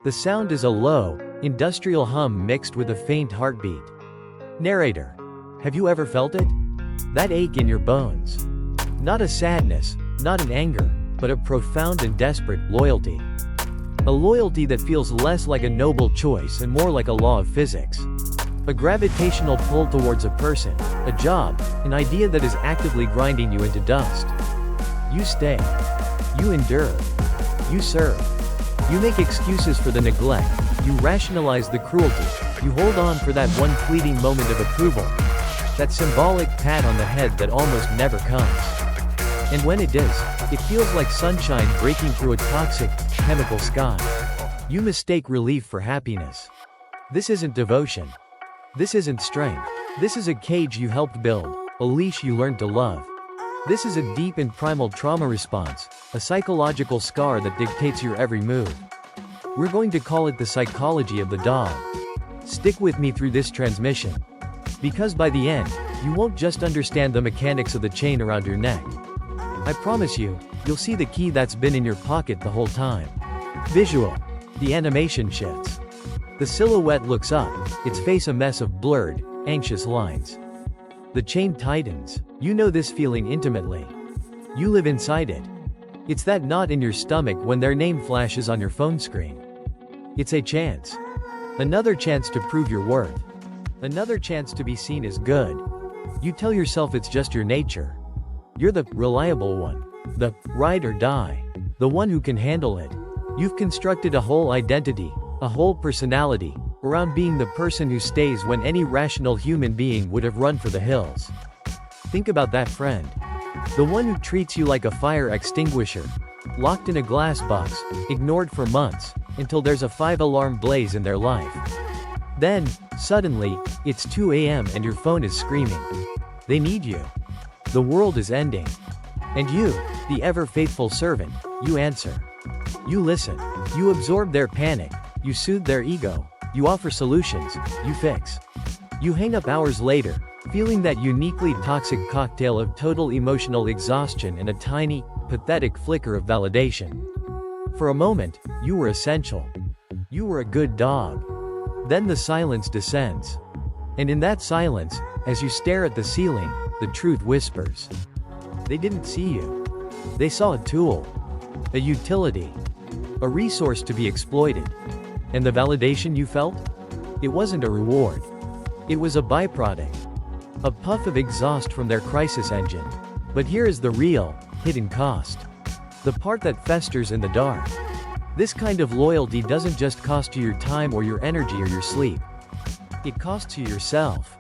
The sound is a low, industrial hum mixed with a faint heartbeat. Narrator. Have you ever felt it? That ache in your bones. Not a sadness, not an anger, but a profound and desperate loyalty. A loyalty that feels less like a noble choice and more like a law of physics. A gravitational pull towards a person, a job, an idea that is actively grinding you into dust. You stay. You endure. You serve. You make excuses for the neglect. You rationalize the cruelty. You hold on for that one fleeting moment of approval. That symbolic pat on the head that almost never comes. And when it does, it feels like sunshine breaking through a toxic, chemical sky. You mistake relief for happiness. This isn't devotion. This isn't strength. This is a cage you helped build, a leash you learned to love. This is a deep and primal trauma response, a psychological scar that dictates your every move. We're going to call it the psychology of the dog. Stick with me through this transmission. Because by the end, you won't just understand the mechanics of the chain around your neck. I promise you, you'll see the key that's been in your pocket the whole time. Visual. The animation shifts. The silhouette looks up, its face a mess of blurred, anxious lines. The chain tightens. You know this feeling intimately. You live inside it. It's that knot in your stomach when their name flashes on your phone screen. It's a chance. Another chance to prove your worth. Another chance to be seen as good. You tell yourself it's just your nature. You're the reliable one. The ride or die. The one who can handle it. You've constructed a whole identity, a whole personality, around being the person who stays when any rational human being would have run for the hills. Think about that friend. The one who treats you like a fire extinguisher. Locked in a glass box, ignored for months, until there's a 5-alarm blaze in their life. Then, suddenly, it's 2 a.m. and your phone is screaming. They need you. The world is ending. And you, the ever-faithful servant, you answer. You listen. You absorb their panic. You soothe their ego. You offer solutions. You fix. You hang up hours later, feeling that uniquely toxic cocktail of total emotional exhaustion and a tiny, pathetic flicker of validation. For a moment, you were essential. You were a good dog. Then the silence descends. And in that silence, as you stare at the ceiling, the truth whispers. They didn't see you. They saw a tool. A utility. A resource to be exploited. And the validation you felt? It wasn't a reward. It was a byproduct. A puff of exhaust from their crisis engine. But here is the real, hidden cost. The part that festers in the dark. This kind of loyalty doesn't just cost you your time or your energy or your sleep. It costs you yourself.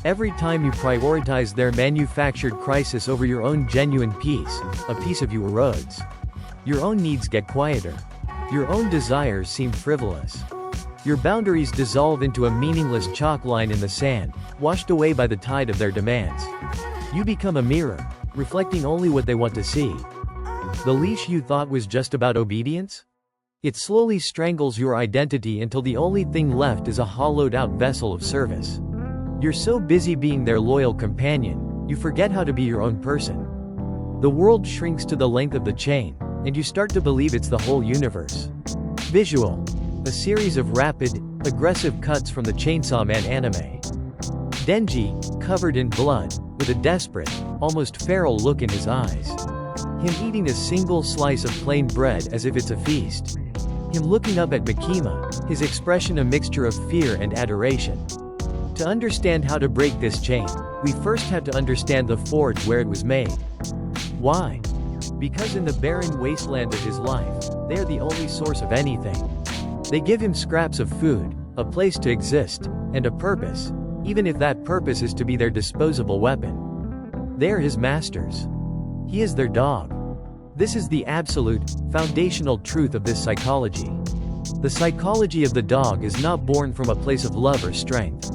Every time you prioritize their manufactured crisis over your own genuine peace, a piece of you erodes. Your own needs get quieter. Your own desires seem frivolous. Your boundaries dissolve into a meaningless chalk line in the sand, washed away by the tide of their demands. You become a mirror, reflecting only what they want to see. The leash you thought was just about obedience? It slowly strangles your identity until the only thing left is a hollowed-out vessel of service. You're so busy being their loyal companion, you forget how to be your own person. The world shrinks to the length of the chain, and you start to believe it's the whole universe. Visual. A series of rapid, aggressive cuts from the Chainsaw Man anime. Denji, covered in blood, with a desperate, almost feral look in his eyes. Him eating a single slice of plain bread as if it's a feast. Him looking up at Makima, his expression a mixture of fear and adoration. To understand how to break this chain, we first have to understand the forge where it was made. Why? Because in the barren wasteland of his life, they are the only source of anything. They give him scraps of food, a place to exist, and a purpose, even if that purpose is to be their disposable weapon. They are his masters. He is their dog. This is the absolute, foundational truth of this psychology. The psychology of the dog is not born from a place of love or strength.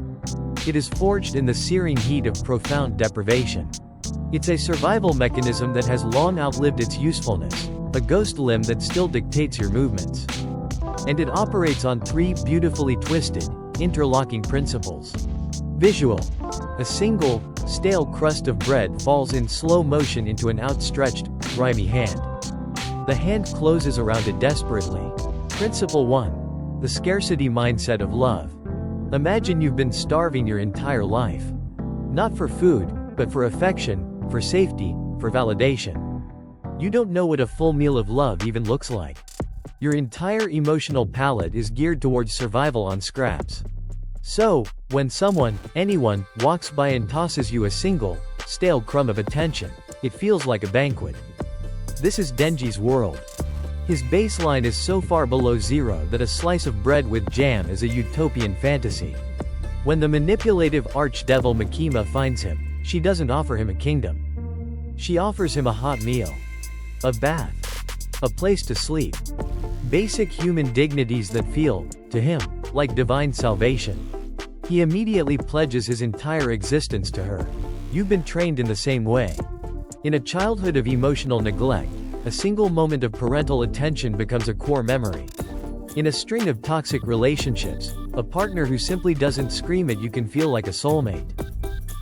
It is forged in the searing heat of profound deprivation. It's a survival mechanism that has long outlived its usefulness, a ghost limb that still dictates your movements. And it operates on 3 beautifully twisted, interlocking principles. Visual. A single, stale crust of bread falls in slow motion into an outstretched, grimy hand. The hand closes around it desperately. Principle 1. The scarcity mindset of love. Imagine you've been starving your entire life. Not for food, but for affection, for safety, for validation. You don't know what a full meal of love even looks like. Your entire emotional palette is geared towards survival on scraps. So, when someone, anyone, walks by and tosses you a single, stale crumb of attention, it feels like a banquet. This is Denji's world. His baseline is so far below zero that a slice of bread with jam is a utopian fantasy. When the manipulative archdevil Makima finds him, she doesn't offer him a kingdom. She offers him a hot meal. A bath. A place to sleep. Basic human dignities that feel, to him, like divine salvation. He immediately pledges his entire existence to her. You've been trained in the same way. In a childhood of emotional neglect, a single moment of parental attention becomes a core memory. In a string of toxic relationships, a partner who simply doesn't scream at you can feel like a soulmate.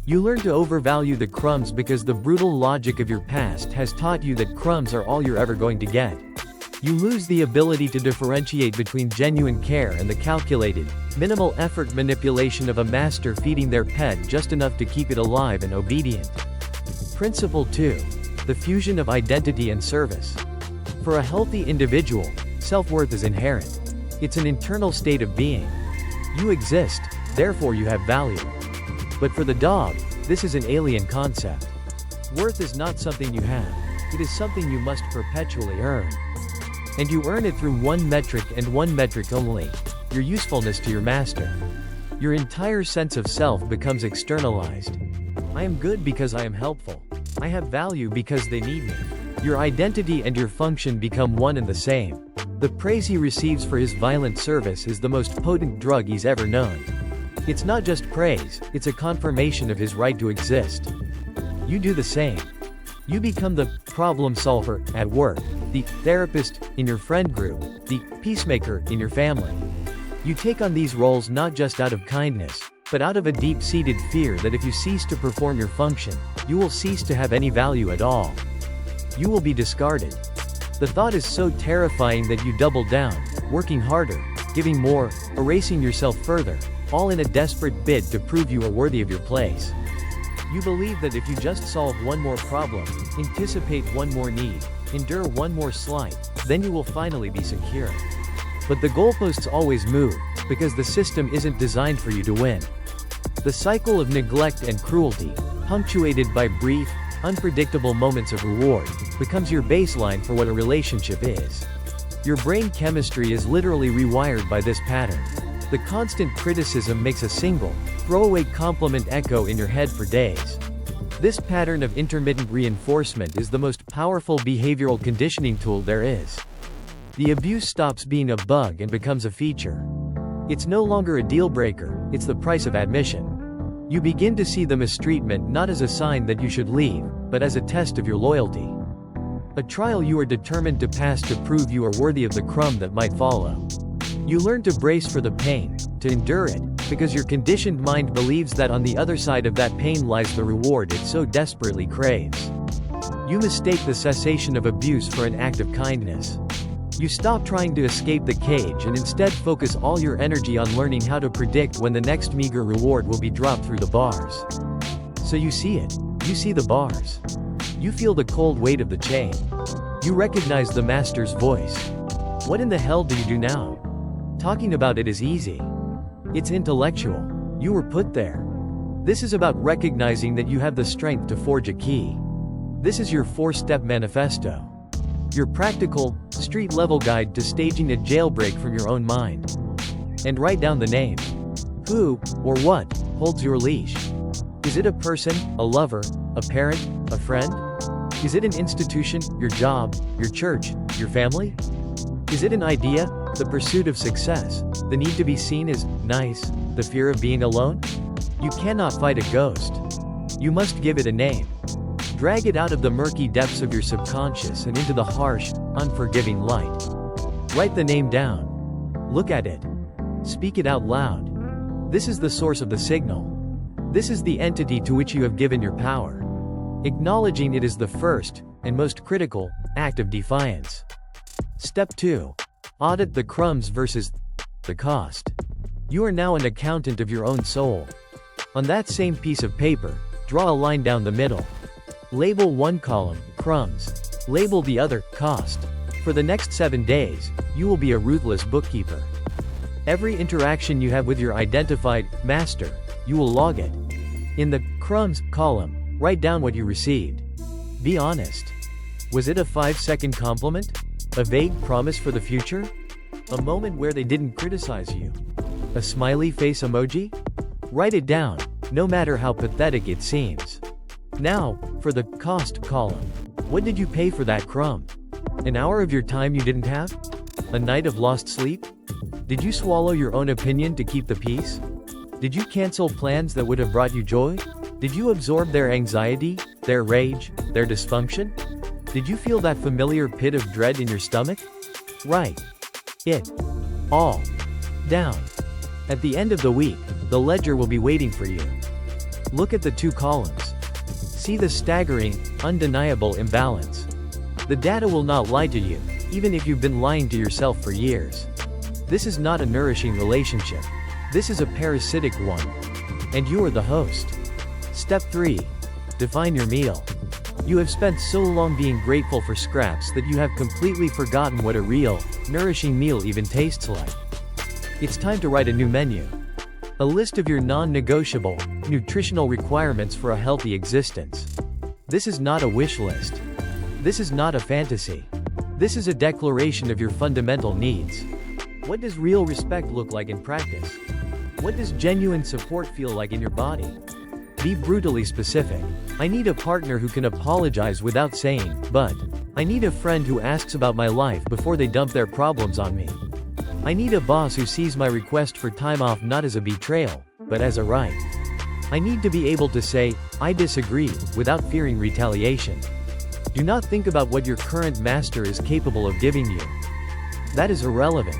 You learn to overvalue the crumbs because the brutal logic of your past has taught you that crumbs are all you're ever going to get. You lose the ability to differentiate between genuine care and the calculated, minimal effort manipulation of a master feeding their pet just enough to keep it alive and obedient. Principle 2. The fusion of identity and service. For a healthy individual, self-worth is inherent. It's an internal state of being. You exist, therefore you have value. But for the dog, this is an alien concept. Worth is not something you have. It is something you must perpetually earn. And you earn it through one metric and one metric only: your usefulness to your master. Your entire sense of self becomes externalized. I am good because I am helpful. I have value because they need me. Your identity and your function become one and the same. The praise he receives for his violent service is the most potent drug he's ever known. It's not just praise, it's a confirmation of his right to exist. You do the same. You become the problem solver at work, the therapist in your friend group, the peacemaker in your family. You take on these roles not just out of kindness, but out of a deep-seated fear that if you cease to perform your function, you will cease to have any value at all. You will be discarded. The thought is so terrifying that you double down, working harder, giving more, erasing yourself further, all in a desperate bid to prove you are worthy of your place. You believe that if you just solve one more problem, anticipate one more need, endure one more slight, then you will finally be secure. But the goalposts always move, because the system isn't designed for you to win. The cycle of neglect and cruelty, punctuated by brief, unpredictable moments of reward, becomes your baseline for what a relationship is. Your brain chemistry is literally rewired by this pattern. The constant criticism makes a single, throwaway compliment echo in your head for days. This pattern of intermittent reinforcement is the most powerful behavioral conditioning tool there is. The abuse stops being a bug and becomes a feature. It's no longer a deal breaker, it's the price of admission. You begin to see the mistreatment not as a sign that you should leave, but as a test of your loyalty. A trial you are determined to pass to prove you are worthy of the crumb that might follow. You learn to brace for the pain, to endure it, because your conditioned mind believes that on the other side of that pain lies the reward it so desperately craves. You mistake the cessation of abuse for an act of kindness. You stop trying to escape the cage and instead focus all your energy on learning how to predict when the next meager reward will be dropped through the bars. So you see it. You see the bars. You feel the cold weight of the chain. You recognize the master's voice. What in the hell do you do now? Talking about it is easy. It's intellectual. You were put there. This is about recognizing that you have the strength to forge a key. This is your 4-step manifesto. Your practical, street-level guide to staging a jailbreak from your own mind. And write down the name. Who, or what, holds your leash? Is it a person, a lover, a parent, a friend? Is it an institution, your job, your church, your family? Is it an idea, the pursuit of success, the need to be seen as nice, the fear of being alone? You cannot fight a ghost. You must give it a name. Drag it out of the murky depths of your subconscious and into the harsh, unforgiving light. Write the name down. Look at it. Speak it out loud. This is the source of the signal. This is the entity to which you have given your power. Acknowledging it is the first, and most critical, act of defiance. Step 2. Audit the crumbs versus the cost. You are now an accountant of your own soul. On that same piece of paper, draw a line down the middle. Label one column, crumbs. Label the other, cost. For the next 7 days, you will be a ruthless bookkeeper. Every interaction you have with your identified master, you will log it. In the crumbs column, write down what you received. Be honest. Was it a 5-second compliment? A vague promise for the future? A moment where they didn't criticize you? A smiley face emoji? Write it down, no matter how pathetic it seems. Now, for the cost column. What did you pay for that crumb? An hour of your time you didn't have? A night of lost sleep? Did you swallow your own opinion to keep the peace? Did you cancel plans that would have brought you joy? Did you absorb their anxiety, their rage, their dysfunction? Did you feel that familiar pit of dread in your stomach? Write it all down. At the end of the week, the ledger will be waiting for you. Look at the 2 columns. See the staggering, undeniable imbalance. The data will not lie to you, even if you've been lying to yourself for years. This is not a nourishing relationship. This is a parasitic one. And you are the host. Step 3. Define your meal. You have spent so long being grateful for scraps that you have completely forgotten what a real, nourishing meal even tastes like. It's time to write a new menu. A list of your non-negotiable, nutritional requirements for a healthy existence. This is not a wish list. This is not a fantasy. This is a declaration of your fundamental needs. What does real respect look like in practice? What does genuine support feel like in your body? Be brutally specific. I need a partner who can apologize without saying, but. I need a friend who asks about my life before they dump their problems on me. I need a boss who sees my request for time off not as a betrayal, but as a right. I need to be able to say, I disagree, without fearing retaliation. Do not think about what your current master is capable of giving you. That is irrelevant.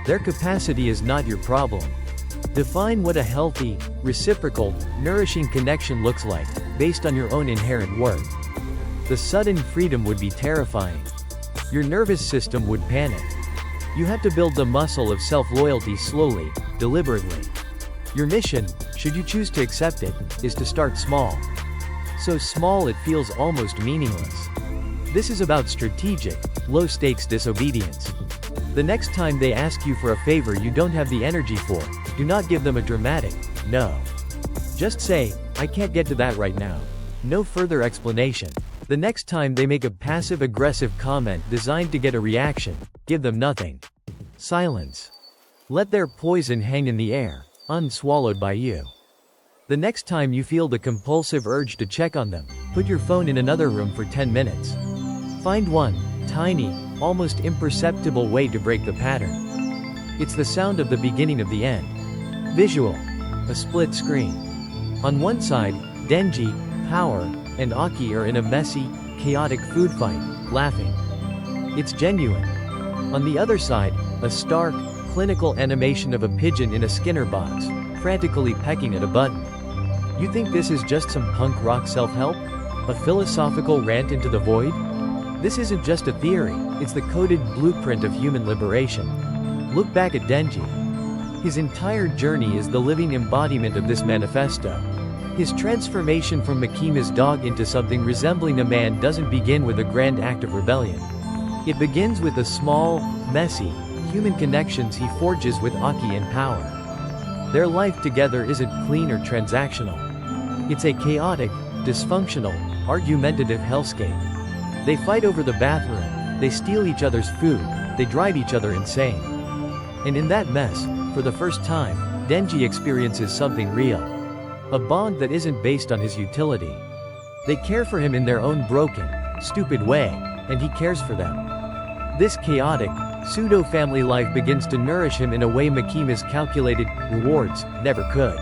Their capacity is not your problem. Define what a healthy, reciprocal, nourishing connection looks like, based on your own inherent worth. The sudden freedom would be terrifying. Your nervous system would panic. You have to build the muscle of self-loyalty slowly, deliberately. Your mission, should you choose to accept it, is to start small. So small it feels almost meaningless. This is about strategic, low-stakes disobedience. The next time they ask you for a favor you don't have the energy for, do not give them a dramatic, no. Just say, I can't get to that right now. No further explanation. The next time they make a passive-aggressive comment designed to get a reaction, give them nothing. Silence. Let their poison hang in the air, unswallowed by you. The next time you feel the compulsive urge to check on them, put your phone in another room for 10 minutes. Find one, tiny, almost imperceptible way to break the pattern. It's the sound of the beginning of the end. Visual. A split screen. On one side, Denji, Power, and Aki are in a messy, chaotic food fight, laughing. It's genuine. On the other side, a stark, clinical animation of a pigeon in a Skinner box, frantically pecking at a button. You think this is just some punk rock self-help? A philosophical rant into the void? This isn't just a theory, it's the coded blueprint of human liberation. Look back at Denji. His entire journey is the living embodiment of this manifesto. His transformation from Makima's dog into something resembling a man doesn't begin with a grand act of rebellion. It begins with the small, messy, human connections he forges with Aki and Power. Their life together isn't clean or transactional. It's a chaotic, dysfunctional, argumentative hellscape. They fight over the bathroom, they steal each other's food, they drive each other insane. And in that mess, for the first time, Denji experiences something real. A bond that isn't based on his utility. They care for him in their own broken, stupid way, and he cares for them. This chaotic, pseudo-family life begins to nourish him in a way Makima's calculated rewards never could.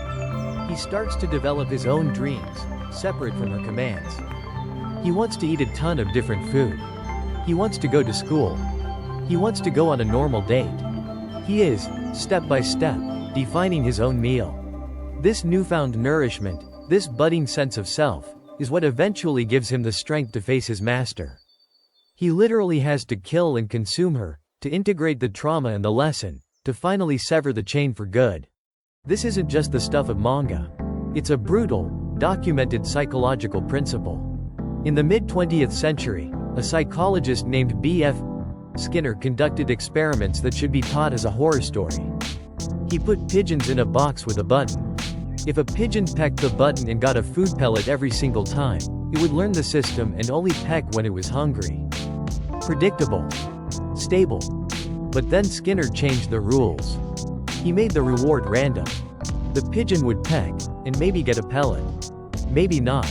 He starts to develop his own dreams, separate from her commands. He wants to eat a ton of different food. He wants to go to school. He wants to go on a normal date. He is, step by step, defining his own meal. This newfound nourishment, this budding sense of self, is what eventually gives him the strength to face his master. He literally has to kill and consume her, to integrate the trauma and the lesson, to finally sever the chain for good. This isn't just the stuff of manga. It's a brutal, documented psychological principle. In the mid-20th century, a psychologist named B.F. Skinner conducted experiments that should be taught as a horror story. He put pigeons in a box with a button. If a pigeon pecked the button and got a food pellet every single time, it would learn the system and only peck when it was hungry. Predictable. Stable. But then Skinner changed the rules. He made the reward random. The pigeon would peck, and maybe get a pellet. Maybe not.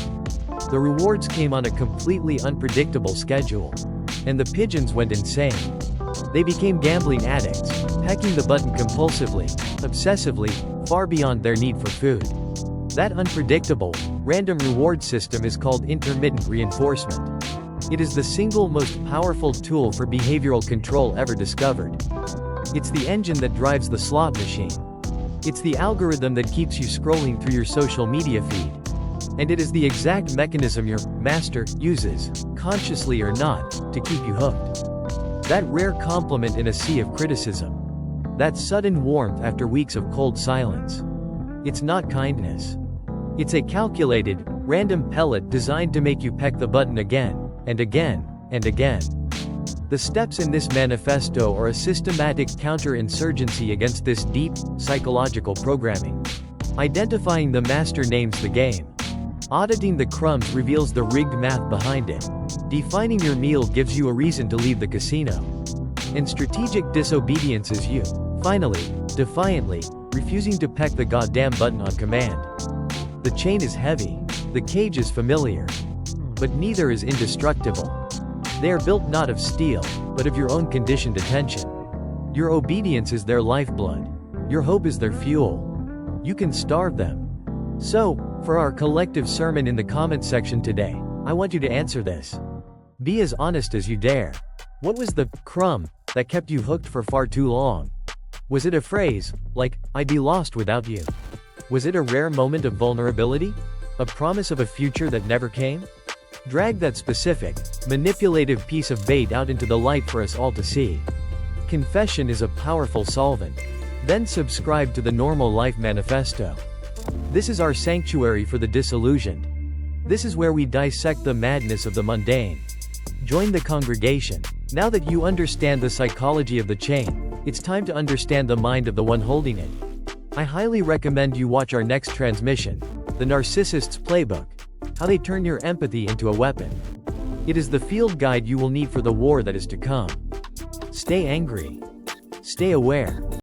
The rewards came on a completely unpredictable schedule. And the pigeons went insane. They became gambling addicts, pecking the button compulsively, obsessively, far beyond their need for food. That unpredictable, random reward system is called intermittent reinforcement. It is the single most powerful tool for behavioral control ever discovered. It's the engine that drives the slot machine. It's the algorithm that keeps you scrolling through your social media feed. And it is the exact mechanism your master uses, consciously or not, to keep you hooked. That rare compliment in a sea of criticism. That sudden warmth after weeks of cold silence. It's not kindness. It's a calculated, random pellet designed to make you peck the button again, and again, and again. The steps in this manifesto are a systematic counterinsurgency against this deep, psychological programming. Identifying the master names the game. Auditing the crumbs reveals the rigged math behind it. Defining your meal gives you a reason to leave the casino. And strategic disobedience is you, finally, defiantly, refusing to peck the goddamn button on command. The chain is heavy. The cage is familiar. But neither is indestructible. They are built not of steel, but of your own conditioned attention. Your obedience is their lifeblood. Your hope is their fuel. You can starve them. So, for our collective sermon in the comment section today, I want you to answer this. Be as honest as you dare. What was the crumb that kept you hooked for far too long? Was it a phrase, like, I'd be lost without you? Was it a rare moment of vulnerability? A promise of a future that never came? Drag that specific, manipulative piece of bait out into the light for us all to see. Confession is a powerful solvent. Then subscribe to the Normal Life Manifesto. This is our sanctuary for the disillusioned. This is where we dissect the madness of the mundane. Join the congregation. Now that you understand the psychology of the chain, it's time to understand the mind of the one holding it. I highly recommend you watch our next transmission, The Narcissist's Playbook, how they turn your empathy into a weapon. It is the field guide you will need for the war that is to come. Stay angry. Stay aware.